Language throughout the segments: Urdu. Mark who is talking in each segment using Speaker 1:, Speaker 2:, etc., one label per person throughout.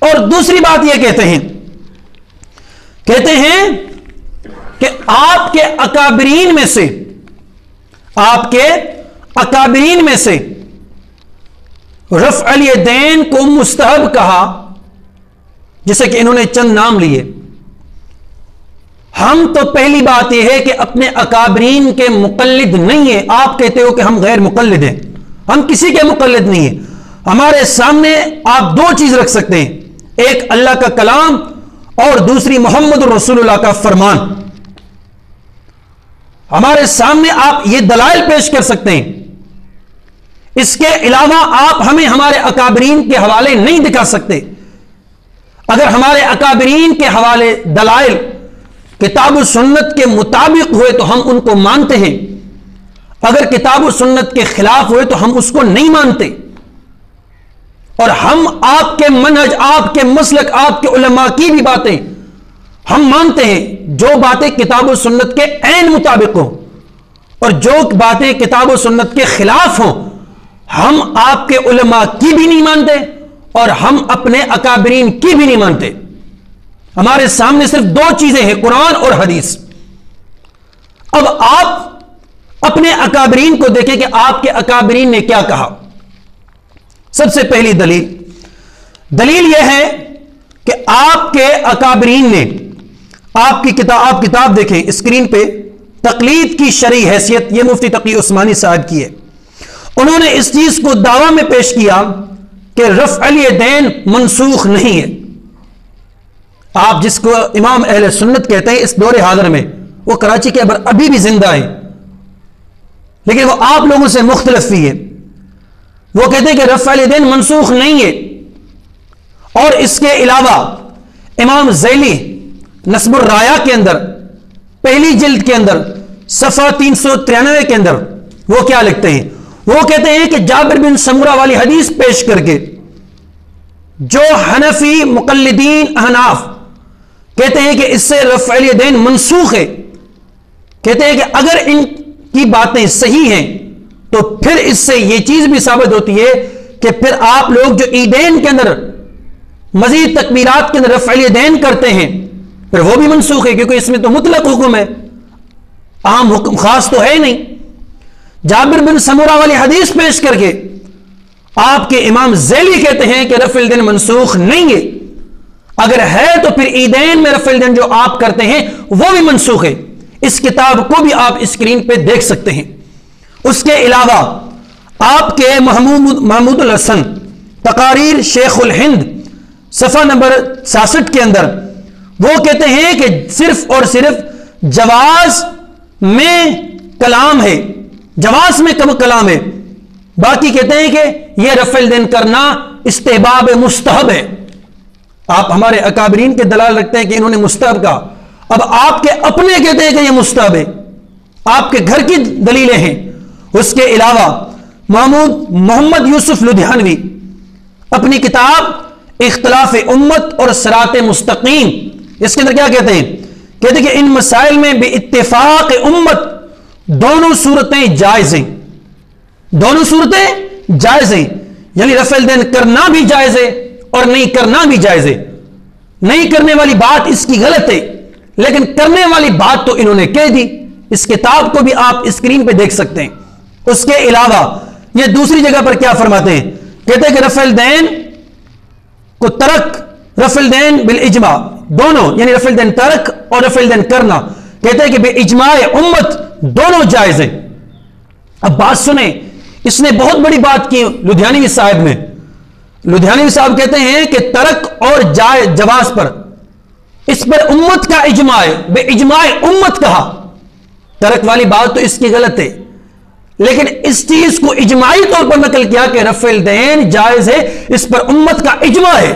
Speaker 1: اور دوسری بات یہ کہتے ہیں کہ آپ کے اکابرین میں سے رفع الیدین کو مستحب کہا، جیسے کہ انہوں نے چند نام لیے۔ ہم تو پہلی بات یہ ہے کہ اپنے اکابرین کے مقلد نہیں ہیں۔ آپ کہتے ہو کہ ہم غیر مقلد ہیں، ہم کسی کے مقلد نہیں ہیں۔ ہمارے سامنے آپ دو چیز رکھ سکتے ہیں، ایک اللہ کا کلام اور دوسری محمد رسول اللہ کا فرمان۔ ہمارے سامنے آپ یہ دلائل پیش کر سکتے ہیں، اس کے علاوہ آپ ہمیں ہمارے اکابرین کے حوالے نہیں دکھا سکتے۔ اگر ہمارے اکابرین کے حوالے دلائل کتاب و سنت کے مطابق ہوئے تو ہم ان کو مانتے ہیں، اگر کتاب و سنت کے خلاف ہوئے تو ہم اس کو نہیں مانتے۔ اور ہم آپ کے منہج، آپ کے مسلک، آپ کے علماء کی بھی باتیں ہم مانتے ہیں، جو باتیں کتاب و سنت کے عین مطابق ہوں، اور جو باتیں کتاب و سنت کے خلاف ہوں ہم آپ کے علماء کی بھی نہیں مانتے اور ہم اپنے اکابرین کی بھی نہیں مانتے۔ ہمارے سامنے صرف دو چیزیں ہیں، قرآن اور حدیث۔ اب آپ اپنے اکابرین کو دیکھیں کہ آپ کے اکابرین نے کیا کہا۔ سب سے پہلی دلیل یہ ہے کہ آپ کے اکابرین نے آپ کتاب دیکھیں اسکرین پہ، تقلید کی شرعی حیثیت، یہ مفتی تقی عثمانی صاحب کی ہے۔ انہوں نے اس چیز کو دعویٰ میں پیش کیا کہ رفع الیدین منسوخ نہیں ہے۔ آپ جس کو امام اہل سنت کہتے ہیں اس دور حاضر میں، وہ کراچی کے ابھی بھی زندہ ہیں، لیکن وہ آپ لوگوں سے مختلف بھی ہے۔ وہ کہتے ہیں کہ رفع الیدین منسوخ نہیں ہے۔ اور اس کے علاوہ امام ذیلی نصب الرایا کے اندر پہلی جلد کے اندر صفحہ 393 کے اندر وہ کیا لکھتے ہیں؟ وہ کہتے ہیں کہ جابر بن سمرہ والی حدیث پیش کر کے جو حنفی مقلدین احناف کہتے ہیں کہ اس سے رفع الیدین منسوخ ہے، کہتے ہیں کہ اگر ان کی باتیں صحیح ہیں تو پھر اس سے یہ چیز بھی ثابت ہوتی ہے کہ پھر آپ لوگ جو عیدین کے اندر مزید تکبیرات کے اندر رفع الیدین کرتے ہیں پھر وہ بھی منسوخ ہے، کیونکہ اس میں تو مطلق حکم ہے، عام حکم خاص تو ہے نہیں۔ جابر بن سمرہ والی حدیث پیش کر کے آپ کے امام ذیلی کہتے ہیں کہ رفع الیدین منسوخ نہیں ہے، اگر ہے تو پھر عیدین میں رفع الیدین جو آپ کرتے ہیں وہ بھی منسوخ ہے۔ اس کتاب کو بھی آپ اسکرین پہ دیکھ سکتے ہیں۔ اس کے علاوہ آپ کے محمود الحسن تقاریر شیخ الہند صفحہ نمبر 66 کے اندر وہ کہتے ہیں کہ صرف اور صرف جواز میں کلام ہے، جواز میں کلام ہے، باقی کہتے ہیں کہ یہ رفع الیدین کرنا استحباب مستحب ہے۔ آپ ہمارے اکابرین کے دلائل رکھتے ہیں کہ انہوں نے مستحب کہا، اب آپ کے اپنے کہتے ہیں کہ یہ مستحب ہے، آپ کے گھر کی دلیلیں ہیں۔ اس کے علاوہ محمد یوسف لدھیانوی اپنی کتاب اختلاف امت اور صراط مستقیم اس کے اندر کیا کہتے ہیں؟ کہتے ہیں کہ ان مسائل میں بے اتفاق امت دونوں صورتیں جائز ہیں، دونوں صورتیں جائز ہیں، یعنی رفع الیدین کرنا بھی جائز ہے اور نہیں کرنا بھی جائز ہے۔ نہیں کرنے والی بات اس کی غلط ہے، لیکن کرنے والی بات تو انہوں نے کہہ دی۔ اس کتاب کو بھی آپ اسکرین پہ دیکھ سکتے ہیں۔ اس کے علاوہ یہ دوسری جگہ پر کیا فرماتے ہیں؟ کہتے ہیں کہ رفع الیدین کو ترک، رفع الیدین بالاجماع دونوں، یعنی رفع الیدین ترک اور رفع الیدین کرنا، کہتے ہیں کہ بے اجماع امت دونوں جائز ہیں۔ اب بات سنیں، اس نے بہت بڑی بات کی لدھیانوی صاحب نے۔ لدھیانوی صاحب کہتے ہیں کہ ترک اور جواز پر اس پر امت کا اجماع ہے، بے اجماع امت کہا، ترک والی بات تو اس کی غلط ہے، لیکن اس چیز کو اجماعی طور پر نقل کیا کہ رفع الیدین جائز ہے، اس پر امت کا اجماع ہے۔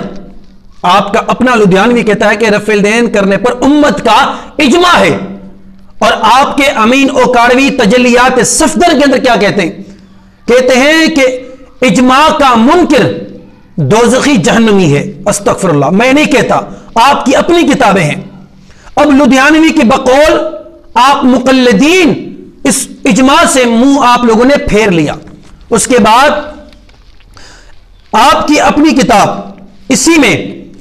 Speaker 1: آپ کا اپنا لدھیانوی کہتا ہے کہ رفع الیدین کرنے پر امت کا اجماع ہے، اور آپ کے امین اوکاڑوی تجلیات صفدر کے اندر کیا کہتے ہیں؟ کہتے ہیں کہ اجماع کا منکر دوزخی جہنمی ہے۔ استغفر اللہ، میں نہیں کہتا، آپ کی اپنی کتابیں ہیں۔ اب لدھیانوی کی بقول آپ مقلدین اس اجماع سے منہ آپ لوگوں نے پھیر لیا۔ اس کے بعد آپ کی اپنی کتاب اسی میں